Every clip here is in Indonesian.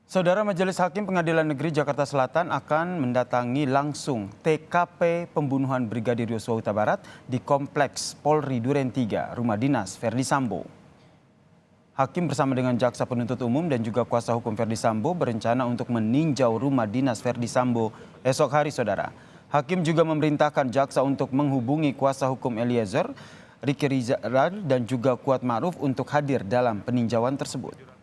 Saudara Majelis Hakim Pengadilan Negeri Jakarta Selatan akan mendatangi langsung TKP pembunuhan Brigadir Yosua Huta Barat di Kompleks Polri Duren 3, Rumah Dinas Verdi Sambo. Hakim bersama dengan Jaksa Penuntut Umum dan juga kuasa hukum Verdi Sambo berencana untuk meninjau rumah dinas Verdi Sambo esok hari, saudara. Hakim juga memerintahkan Jaksa untuk menghubungi kuasa hukum Eliezer, Ricky Rizal dan juga Kuat Ma'ruf untuk hadir dalam peninjauan tersebut.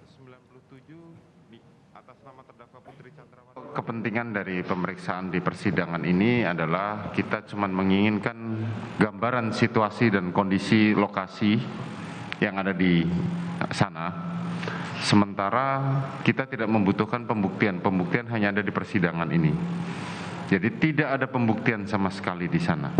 Kepentingan dari pemeriksaan di persidangan ini adalah kita cuma menginginkan gambaran situasi dan kondisi lokasi yang ada di sana. Sementara kita tidak membutuhkan pembuktian hanya ada di persidangan ini. Jadi tidak ada pembuktian sama sekali di sana.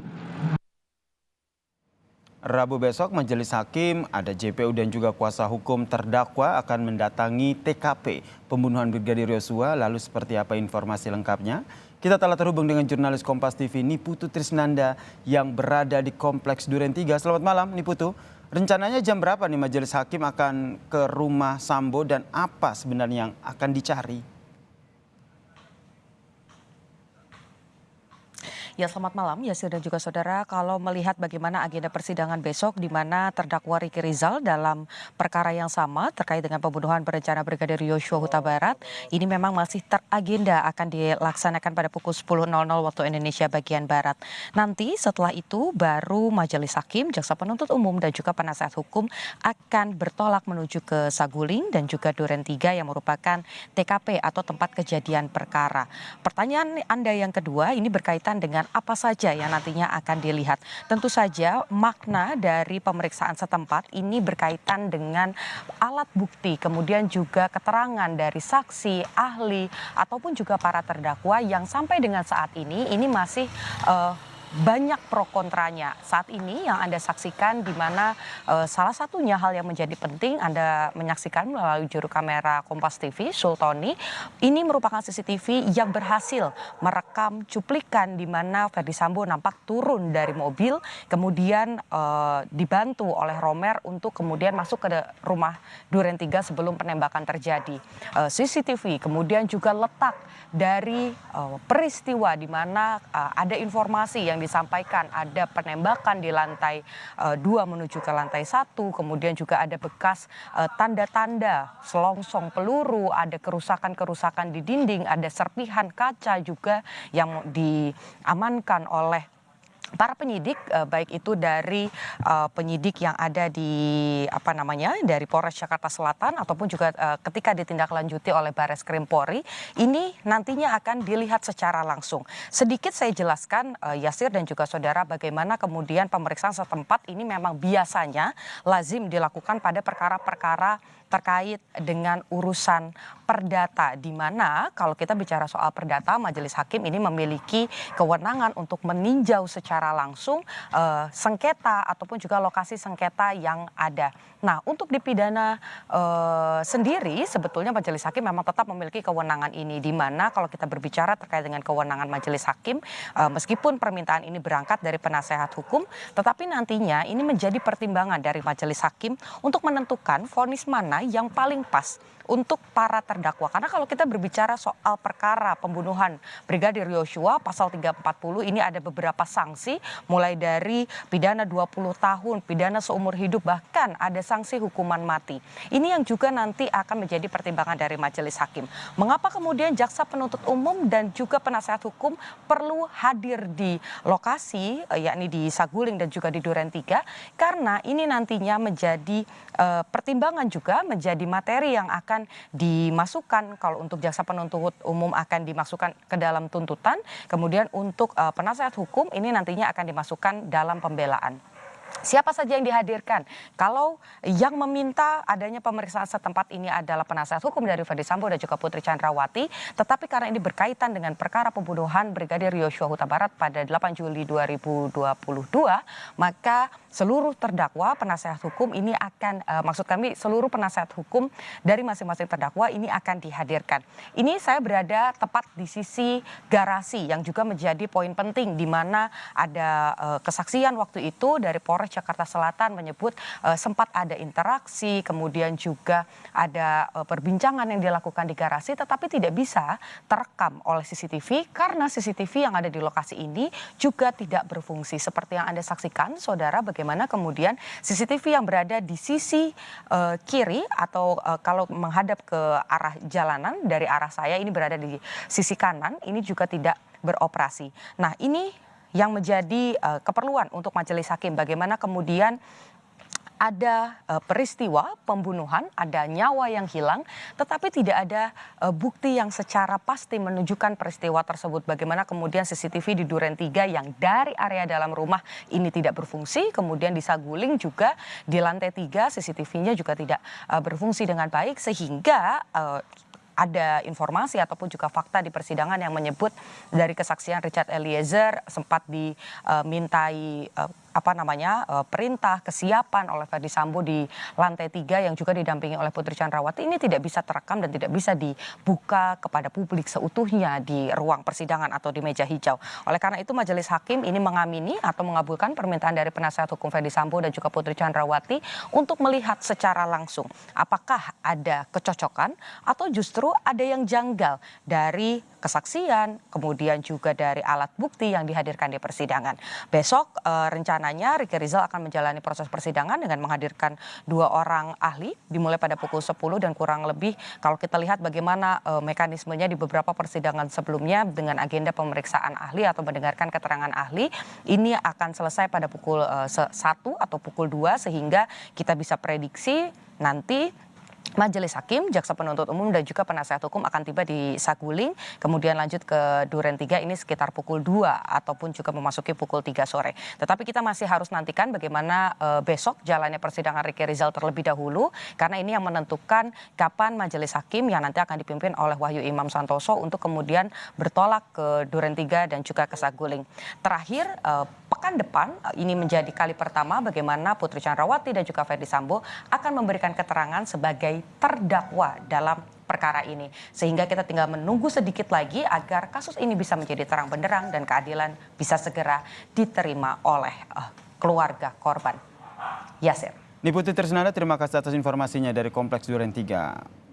Rabu besok Majelis Hakim, ada JPU dan juga kuasa hukum terdakwa akan mendatangi TKP pembunuhan Brigadir Yosua. Lalu seperti apa informasi lengkapnya? Kita telah terhubung dengan jurnalis Kompas TV Niputu Trisnanda yang berada di Kompleks Duren 3. Selamat malam Niputu. Rencananya jam berapa nih Majelis Hakim akan ke rumah Sambo dan apa sebenarnya yang akan dicari? Ya, selamat malam Yasir dan juga saudara. Kalau melihat bagaimana agenda persidangan besok di mana terdakwa Ricky Rizal dalam perkara yang sama terkait dengan pembunuhan berencana Brigadir Yosua Huta Barat, ini memang masih teragenda akan dilaksanakan pada pukul 10.00 waktu Indonesia bagian Barat. Nanti setelah itu baru Majelis Hakim, Jaksa Penuntut Umum dan juga penasihat hukum akan bertolak menuju ke Saguling dan juga Duren 3 yang merupakan TKP atau tempat kejadian perkara. Pertanyaan Anda yang kedua ini berkaitan dengan apa saja yang nantinya akan dilihat. Tentu saja makna dari pemeriksaan setempat ini berkaitan dengan alat bukti, kemudian juga keterangan dari saksi, ahli, ataupun juga para terdakwa yang sampai dengan saat ini masih banyak pro kontranya. Saat ini yang Anda saksikan di mana salah satunya hal yang menjadi penting Anda menyaksikan melalui juru kamera Kompas TV, Sultoni. Ini merupakan CCTV yang berhasil merekam cuplikan di mana Verdi Sambo nampak turun dari mobil, kemudian dibantu oleh Romer untuk kemudian masuk ke rumah Duren 3 sebelum penembakan terjadi. CCTV kemudian juga letak dari peristiwa di mana ada informasi yang disampaikan ada penembakan di lantai 2 menuju ke lantai 1, kemudian juga ada bekas tanda-tanda selongsong peluru, ada kerusakan-kerusakan di dinding, ada serpihan kaca juga yang diamankan oleh para penyidik, baik itu dari penyidik yang ada di dari Polres Jakarta Selatan ataupun juga ketika ditindaklanjuti oleh Barreskrim Polri, ini nantinya akan dilihat secara langsung. Sedikit saya jelaskan Yasir dan juga saudara bagaimana kemudian pemeriksaan setempat ini memang biasanya lazim dilakukan pada perkara-perkara terkait dengan urusan perdata, di mana kalau kita bicara soal perdata, Majelis Hakim ini memiliki kewenangan untuk meninjau secara langsung sengketa ataupun juga lokasi sengketa yang ada. Nah, untuk di pidana sendiri sebetulnya Majelis Hakim memang tetap memiliki kewenangan ini, di mana kalau kita berbicara terkait dengan kewenangan Majelis Hakim, meskipun permintaan ini berangkat dari penasehat hukum, tetapi nantinya ini menjadi pertimbangan dari Majelis Hakim untuk menentukan vonis mana yang paling pas untuk para terdakwa. Karena kalau kita berbicara soal perkara pembunuhan Brigadir Yosua, pasal 340 ini ada beberapa sanksi, mulai dari pidana 20 tahun, pidana seumur hidup, bahkan ada sanksi hukuman mati. Ini yang juga nanti akan menjadi pertimbangan dari Majelis Hakim. Mengapa kemudian Jaksa Penuntut Umum dan juga penasehat hukum perlu hadir di lokasi, yakni di Saguling dan juga di Duren 3, karena ini nantinya menjadi pertimbangan juga, menjadi materi yang akan dimasukkan. Kalau untuk Jaksa Penuntut Umum akan dimasukkan ke dalam tuntutan, kemudian untuk penasehat hukum ini nantinya akan dimasukkan dalam pembelaan. Siapa saja yang dihadirkan? Kalau yang meminta adanya pemeriksaan setempat ini adalah penasehat hukum dari Verdi Sambo dan juga Putri Chandrawati, tetapi karena ini berkaitan dengan perkara pembunuhan Brigadir Yosua Huta Barat pada 8 Juli 2022, maka seluruh terdakwa penasehat hukum ini akan, maksud kami seluruh penasehat hukum dari masing-masing terdakwa ini akan dihadirkan. Ini saya berada tepat di sisi garasi yang juga menjadi poin penting, di mana ada kesaksian waktu itu dari Polres Polres Jakarta Selatan menyebut sempat ada interaksi, kemudian juga ada perbincangan yang dilakukan di garasi, tetapi tidak bisa terekam oleh CCTV karena CCTV yang ada di lokasi ini juga tidak berfungsi. Seperti yang Anda saksikan, saudara, bagaimana kemudian CCTV yang berada di sisi kiri atau kalau menghadap ke arah jalanan dari arah saya ini berada di sisi kanan, ini juga tidak beroperasi. Nah, ini yang menjadi keperluan untuk majelis hakim, bagaimana kemudian ada peristiwa pembunuhan, ada nyawa yang hilang, tetapi tidak ada bukti yang secara pasti menunjukkan peristiwa tersebut. Bagaimana kemudian CCTV di Duren 3 yang dari area dalam rumah ini tidak berfungsi, kemudian di Saguling juga di lantai 3 CCTV-nya juga tidak berfungsi dengan baik, sehingga ada informasi ataupun juga fakta di persidangan yang menyebut dari kesaksian Richard Eliezer sempat dimintai perintah kesiapan oleh Ferdy Sambo di lantai 3 yang juga didampingi oleh Putri Chandrawati. Ini tidak bisa terekam dan tidak bisa dibuka kepada publik seutuhnya di ruang persidangan atau di meja hijau. Oleh karena itu majelis hakim ini mengamini atau mengabulkan permintaan dari penasihat hukum Ferdy Sambo dan juga Putri Chandrawati untuk melihat secara langsung apakah ada kecocokan atau justru ada yang janggal dari kesaksian, kemudian juga dari alat bukti yang dihadirkan di persidangan. Besok rencananya Ricky Rizal akan menjalani proses persidangan dengan menghadirkan 2 orang ahli dimulai pada pukul 10 dan kurang lebih kalau kita lihat bagaimana mekanismenya di beberapa persidangan sebelumnya dengan agenda pemeriksaan ahli atau mendengarkan keterangan ahli ini akan selesai pada pukul 1 atau pukul 2 sehingga kita bisa prediksi nanti Majelis Hakim, Jaksa Penuntut Umum dan juga penasihat hukum akan tiba di Saguling, kemudian lanjut ke Duren 3 ini sekitar pukul 2 ataupun juga memasuki pukul 3 sore. Tetapi kita masih harus nantikan bagaimana besok jalannya persidangan Ricky Rizal terlebih dahulu karena ini yang menentukan kapan Majelis Hakim yang nanti akan dipimpin oleh Wahyu Imam Santoso untuk kemudian bertolak ke Duren 3 dan juga ke Saguling. Terakhir, pekan depan ini menjadi kali pertama bagaimana Putri Chandrawati dan juga Ferdy Sambo akan memberikan keterangan sebagai terdakwa dalam perkara ini. Sehingga kita tinggal menunggu sedikit lagi agar kasus ini bisa menjadi terang benderang dan keadilan bisa segera diterima oleh keluarga korban. Yasir. Niputi Trisnanda, terima kasih atas informasinya dari Kompleks Duren 3.